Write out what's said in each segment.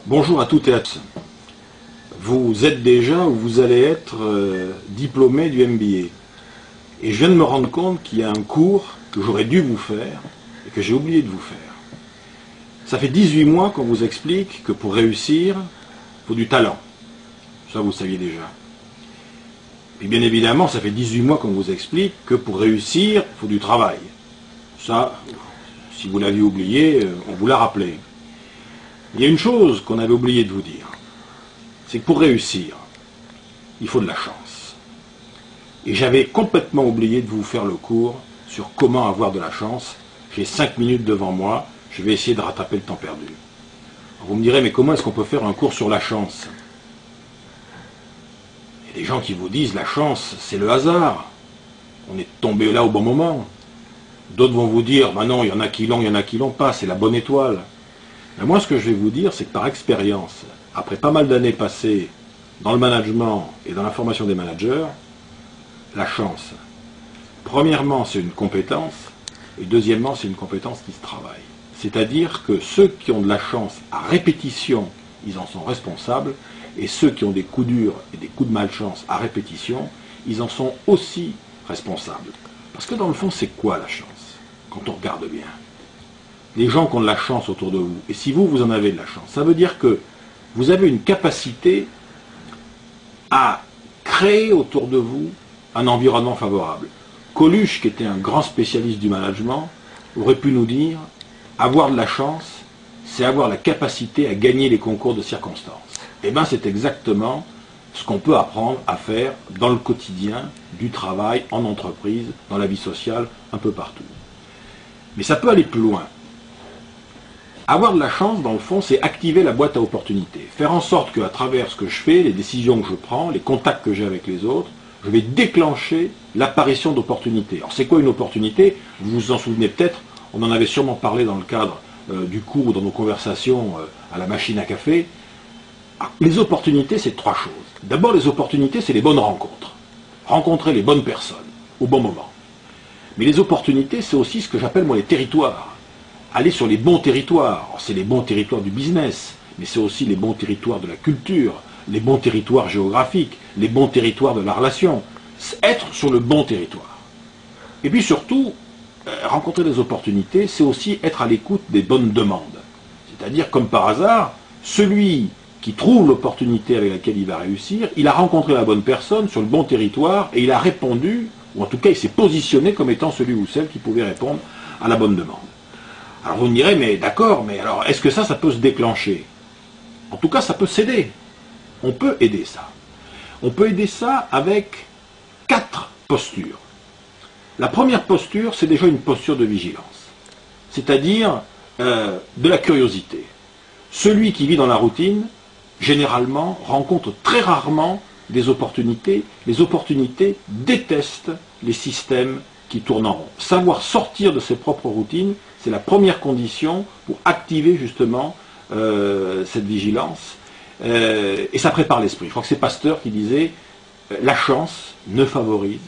Bonjour à toutes et à tous. Vous êtes déjà ou vous allez être diplômé du MBA. Et je viens de me rendre compte qu'il y a un cours que j'aurais dû vous faire et que j'ai oublié de vous faire. Ça fait 18 mois qu'on vous explique que pour réussir, il faut du talent. Ça, vous le saviez déjà. Et bien évidemment, ça fait 18 mois qu'on vous explique que pour réussir, il faut du travail. Ça, si vous l'aviez oublié, on vous l'a rappelé. Il y a une chose qu'on avait oublié de vous dire, c'est que pour réussir, il faut de la chance. Et j'avais complètement oublié de vous faire le cours sur comment avoir de la chance. J'ai 5 minutes devant moi, je vais essayer de rattraper le temps perdu. Alors vous me direz, mais comment est-ce qu'on peut faire un cours sur la chance? Il y a des gens qui vous disent, la chance, c'est le hasard. On est tombé là au bon moment. D'autres vont vous dire, ben non, il y en a qui l'ont, il y en a qui l'ont pas, c'est la bonne étoile. Mais moi, ce que je vais vous dire, c'est que par expérience, après pas mal d'années passées dans le management et dans la formation des managers, la chance, premièrement, c'est une compétence, et deuxièmement, c'est une compétence qui se travaille. C'est-à-dire que ceux qui ont de la chance à répétition, ils en sont responsables, et ceux qui ont des coups durs et des coups de malchance à répétition, ils en sont aussi responsables. Parce que dans le fond, c'est quoi la chance, quand on regarde bien? Les gens qui ont de la chance autour de vous, et si vous, vous en avez de la chance, ça veut dire que vous avez une capacité à créer autour de vous un environnement favorable. Coluche, qui était un grand spécialiste du management, aurait pu nous dire, avoir de la chance, c'est avoir la capacité à gagner les concours de circonstances. Eh bien, c'est exactement ce qu'on peut apprendre à faire dans le quotidien, du travail, en entreprise, dans la vie sociale, un peu partout. Mais ça peut aller plus loin. Avoir de la chance, dans le fond, c'est activer la boîte à opportunités. Faire en sorte qu'à travers ce que je fais, les décisions que je prends, les contacts que j'ai avec les autres, je vais déclencher l'apparition d'opportunités. Alors c'est quoi une opportunité? Vous vous en souvenez peut-être, on en avait sûrement parlé dans le cadre du cours ou dans nos conversations à la machine à café. Alors, les opportunités, c'est trois choses. D'abord, les opportunités, c'est les bonnes rencontres. Rencontrer les bonnes personnes au bon moment. Mais les opportunités, c'est aussi ce que j'appelle moi les territoires. Aller sur les bons territoires. C'est les bons territoires du business, mais c'est aussi les bons territoires de la culture, les bons territoires géographiques, les bons territoires de la relation. Être sur le bon territoire. Et puis surtout, rencontrer des opportunités, c'est aussi être à l'écoute des bonnes demandes. C'est-à-dire, comme par hasard, celui qui trouve l'opportunité avec laquelle il va réussir, il a rencontré la bonne personne sur le bon territoire et il a répondu, ou en tout cas il s'est positionné comme étant celui ou celle qui pouvait répondre à la bonne demande. Alors vous me direz, mais d'accord, mais alors est-ce que ça peut se déclencher? En tout cas, ça peut s'aider. On peut aider ça. On peut aider ça avec 4 postures. La première posture, c'est déjà une posture de vigilance. C'est-à-dire de la curiosité. Celui qui vit dans la routine, généralement, rencontre très rarement des opportunités. Les opportunités détestent les systèmes qui tournent en rond. Savoir sortir de ses propres routines, c'est la première condition pour activer justement cette vigilance. Et ça prépare l'esprit. Je crois que c'est Pasteur qui disait la chance ne favorise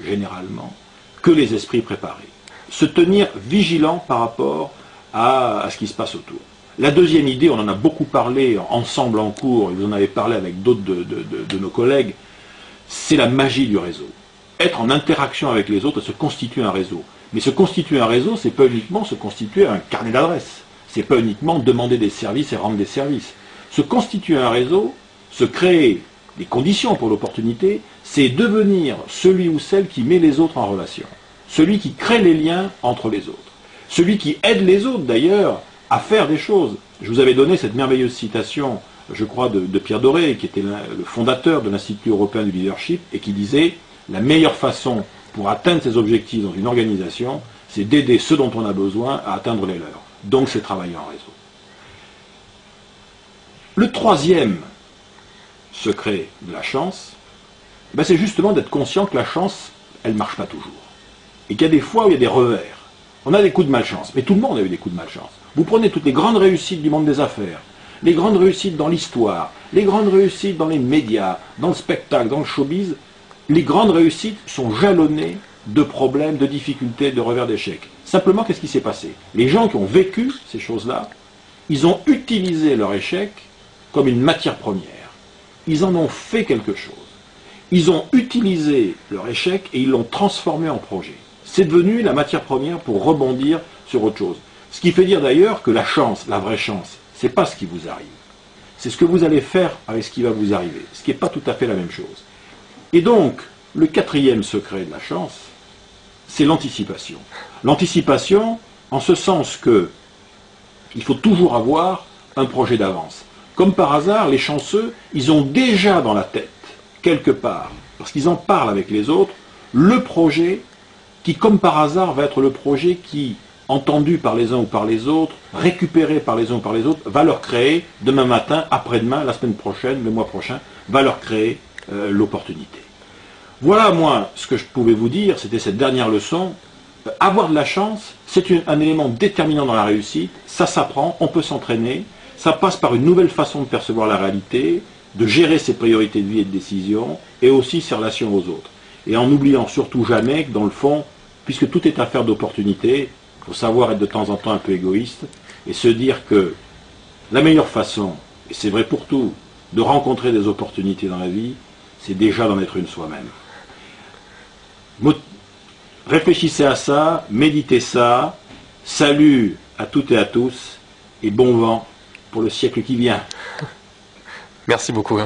généralement que les esprits préparés. Se tenir vigilant par rapport à ce qui se passe autour. La deuxième idée, on en a beaucoup parlé ensemble en cours, et vous en avez parlé avec d'autres de nos collègues, c'est la magie du réseau. Être en interaction avec les autres et se constituer un réseau. Mais se constituer un réseau, c'est pas uniquement se constituer un carnet d'adresses. C'est pas uniquement demander des services et rendre des services. Se constituer un réseau, se créer des conditions pour l'opportunité, c'est devenir celui ou celle qui met les autres en relation. Celui qui crée les liens entre les autres. Celui qui aide les autres, d'ailleurs, à faire des choses. Je vous avais donné cette merveilleuse citation, je crois, de Pierre Doré, qui était le fondateur de l'Institut européen du leadership, et qui disait « La meilleure façon pour atteindre ses objectifs dans une organisation, c'est d'aider ceux dont on a besoin à atteindre les leurs. Donc c'est travailler en réseau. » Le troisième secret de la chance, c'est justement d'être conscient que la chance, elle ne marche pas toujours. Et qu'il y a des fois où il y a des revers. On a des coups de malchance, mais tout le monde a eu des coups de malchance. Vous prenez toutes les grandes réussites du monde des affaires, les grandes réussites dans l'histoire, les grandes réussites dans les médias, dans le spectacle, dans le showbiz, les grandes réussites sont jalonnées de problèmes, de difficultés, de revers d'échecs. Simplement, qu'est-ce qui s'est passé? Les gens qui ont vécu ces choses-là, ils ont utilisé leur échec comme une matière première. Ils en ont fait quelque chose. Ils ont utilisé leur échec et ils l'ont transformé en projet. C'est devenu la matière première pour rebondir sur autre chose. Ce qui fait dire d'ailleurs que la chance, la vraie chance, c'est pas ce qui vous arrive. C'est ce que vous allez faire avec ce qui va vous arriver. Ce qui n'est pas tout à fait la même chose. Et donc, le quatrième secret de la chance, c'est l'anticipation. L'anticipation, en ce sens que il faut toujours avoir un projet d'avance. Comme par hasard, les chanceux, ils ont déjà dans la tête, quelque part, parce qu'ils en parlent avec les autres, le projet qui, comme par hasard, va être le projet qui, entendu par les uns ou par les autres, récupéré par les uns ou par les autres, va leur créer, demain matin, après-demain, la semaine prochaine, le mois prochain, va leur créer l'opportunité. Voilà, moi, ce que je pouvais vous dire, c'était cette dernière leçon. Avoir de la chance, c'est un élément déterminant dans la réussite, ça s'apprend, on peut s'entraîner, ça passe par une nouvelle façon de percevoir la réalité, de gérer ses priorités de vie et de décision, et aussi ses relations aux autres. Et en n'oubliant surtout jamais que dans le fond, puisque tout est affaire d'opportunité, il faut savoir être de temps en temps un peu égoïste, et se dire que la meilleure façon, et c'est vrai pour tout, de rencontrer des opportunités dans la vie, c'est déjà d'en être une soi-même. Réfléchissez à ça, méditez ça, salut à toutes et à tous, et bon vent pour le siècle qui vient. Merci beaucoup.